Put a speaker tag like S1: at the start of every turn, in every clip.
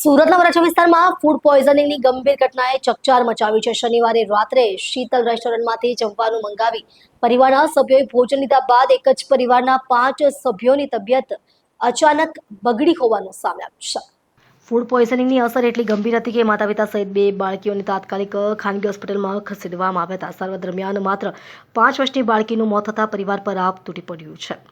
S1: સુરતના વરાછા વિસ્તારમાં ફૂડ પોઈઝનિંગની ગંભીર ઘટનાએ ચકચાર મચાવી છે। શનિવારે રાત્રે શીતલ રેસ્ટોરન્ટમાંથી જમવાનું મંગાવી પરિવારના સભ્યોએ ભોજન લીધા બાદ એક જ પરિવારના 5 સભ્યોની તબિયત અચાનક બગડી હોવાનું સામે આવ્યું છે। ફૂડ પોઈઝનિંગની અસર એટલી ગંભીર હતી કે માતા પિતા સહિત 2 બાળકીઓને તાત્કાલિક ખાનગી હોસ્પિટલમાં ખસેડવામાં આવ્યા હતા। સારવાર દરમિયાન માત્ર 5 વર્ષની બાળકીનું મોત થતાં પરિવાર પર આભ તૂટી પડ્યું છે।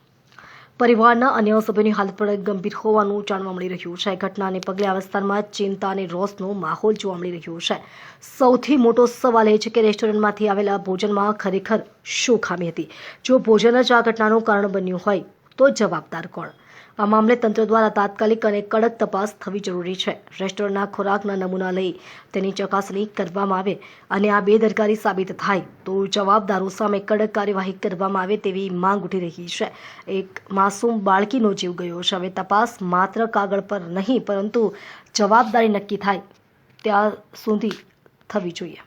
S1: પરિવારના અન્ય સભ્યોની હાલત પણ ગંભીર હોવાનું જાણવા મળી રહ્યું છે। ઘટનાને પગલે આ વિસ્તારમાં ચિંતા અને રોષનો માહોલ જોવા મળી રહ્યો છે। સૌથી મોટો સવાલ એ છે કે રેસ્ટોરન્ટમાંથી આવેલા ભોજનમાં ખરેખર શું ખામી હતી? જો ભોજન જ આ ઘટનાનું કારણ બન્યું હોય તો જવાબદાર કોણ? આ મામલે તંત્ર દ્વારા તાત્કાલિક અને કડક તપાસ થવી જરૂરી છે। રેસ્ટોરન્ટના ખોરાકના નમૂના લઈ તેની ચકાસણી કરવામાં આવે અને આ બેદરકારી સાબિત થાય તો જવાબદારો સામે કડક કાર્યવાહી કરવામાં આવે તેવી માંગ ઉઠી રહી છે। એક માસૂમ બાળકીનો જીવ ગયો છે। હવે તપાસ માત્ર કાગળ પર નહીં પરંતુ જવાબદારી નક્કી થાય ત્યાં સુધી થવી જોઈએ।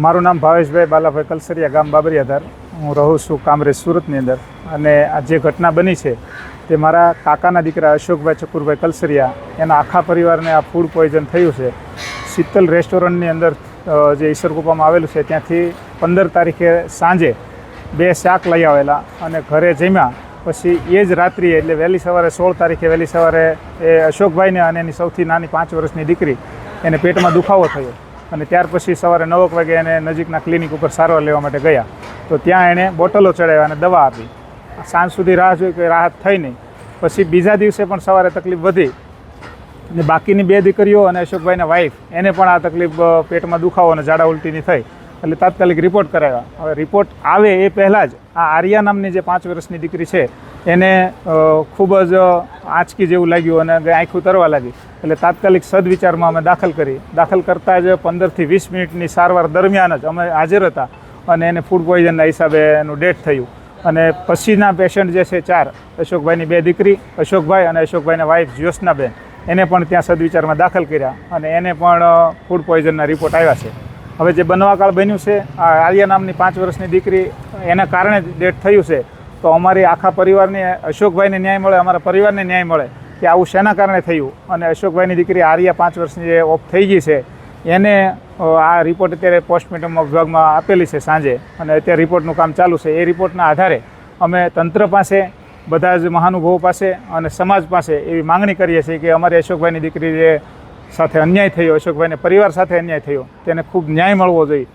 S2: મારું નામ ભાવેશભાઈ બાલાભાઈ કલસરિયા, ગામ બાબરિયાધાર। હું રહું છું કામરેજ, સુરતની અંદર। અને આ જે ઘટના બની છે તે મારા કાકાના દીકરા અશોકભાઈ ચકુરભાઈ કલસરિયા, એના આખા પરિવારને આ ફૂડ પોઈઝન થયું છે। શીતલ રેસ્ટોરન્ટની અંદર જે ઈસરકુપામાં આવેલું છે ત્યાંથી 15 તારીખે સાંજે 2 શાક લઈ આવેલા અને ઘરે જમ્યા। પછી એ જ રાત્રિએ એટલે વહેલી સવારે 16 તારીખે વહેલી સવારે એ અશોકભાઈને અને એની સૌથી નાની 5 વર્ષની દીકરી એને પેટમાં દુખાવો થયો અને ત્યાર પછી સવારે 9 વાગે એને નજીકના ક્લિનિક ઉપર સારવાર લેવા માટે ગયા તો ત્યાં એણે બોટલો ચડાવ્યા અને દવા આપી। સાંજ સુધી રાહ જોઈ કે રાહત થઈ નહીં। પછી બીજા દિવસે પણ સવારે તકલીફ વધી ને બાકીની 2 દીકરીઓ અને અશોકભાઈના વાઈફ એને પણ આ તકલીફ પેટમાં દુખાવો અને ઝાડા ઉલટીની થઈ એટલે તાત્કાલિક રિપોર્ટ કરાવ્યા। હવે રિપોર્ટ આવે એ પહેલાં જ આ આર્યા નામની જે 5 વર્ષની દીકરી છે એને ખૂબ જ આંચકી જેવું લાગ્યું અને આંખું તરવા લાગી એટલે તાત્કાલિક સદવિચારમાં અમે દાખલ કરી। દાખલ કરતાં જ 15 થી 20 મિનિટની સારવાર દરમિયાન જ અમે હાજર હતા અને એને ફૂડ પોઈઝનના હિસાબે એનું ડેથ થયું। અને પછીના પેશન્ટ જે છે 4 અશોકભાઈની 2 દીકરી અશોકભાઈ અને અશોકભાઈના વાઈફ જ્યોત્સનાબેન એને પણ ત્યાં સદવિચારમાં દાખલ કર્યા અને એને પણ ફૂડ પોઈઝનના રિપોર્ટ આવ્યા છે। હવે જે બનવાકાળ બન્યું છે આ આર્યા નામની 5 વર્ષની દીકરી એના કારણે ડેથ થયું છે તો અમારી આખા પરિવારને અશોકભાઈને ન્યાય મળે, અમારા પરિવારને ન્યાય મળે કે આવું શેના કારણે થયું। અને અશોકભાઈની દીકરી આર્યા 5 વર્ષની જે ઓફ થઈ ગઈ છે એને આ રિપોર્ટ અત્યારે પોસ્ટમોર્ટમ વિભાગમાં આપેલી છે સાંજે અને અત્યારે રિપોર્ટનું કામ ચાલુ છે। એ રિપોર્ટના આધારે અમે તંત્ર પાસે, બધા જ મહાનુભાવો પાસે અને સમાજ પાસે એવી માંગણી કરીએ છીએ કે અમારી અશોકભાઈની દીકરી જે સાથે અન્યાય થયો, અશોકભાઈને પરિવાર સાથે અન્યાય થયો તેને ખૂબ ન્યાય મળવો જોઈએ।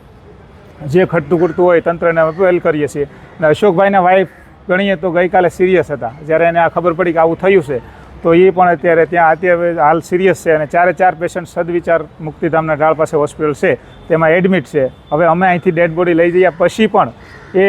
S2: જે ખટતું ખૂટતું હોય તંત્રને અપીલ કરીએ છીએ। અને અશોકભાઈના વાઈફ ગણીએ તો ગઈકાલે સિરિયસ હતા જ્યારે એને આ ખબર પડી કે આવું થયું છે તો એ પણ અત્યારે હાલ સિરિયસ છે અને 4 પેશન્ટ સદવિચાર મુક્તિધામના ઢાળ પાસે હોસ્પિટલ છે તેમાં એડમિટ છે। હવે અમે અહીંથી ડેડ બોડી લઈ જઈએ પછી પણ એ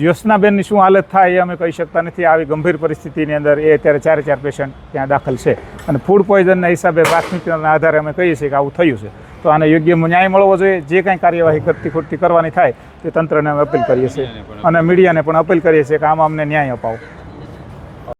S2: જ્યોત્સનાબેનની શું હાલત થાય એ અમે કહી શકતા નથી। આવી ગંભીર પરિસ્થિતિની અંદર એ અત્યારે 4 પેશન્ટ ત્યાં દાખલ છે અને ફૂડ પોઈઝનના હિસાબે પ્રાથમિકતાના આધારે અમે કહીએ છીએ કે આવું થયું છે તો આને યોગ્ય ન્યાય મળવો જોઈએ। જે કાંઈ કાર્યવાહી કરતી ખોટતી કરવાની થાય તે તંત્રને અમે અપીલ કરીએ છીએ અને મીડિયાને પણ અપીલ કરીએ છીએ કે આમાં અમને ન્યાય અપાવો।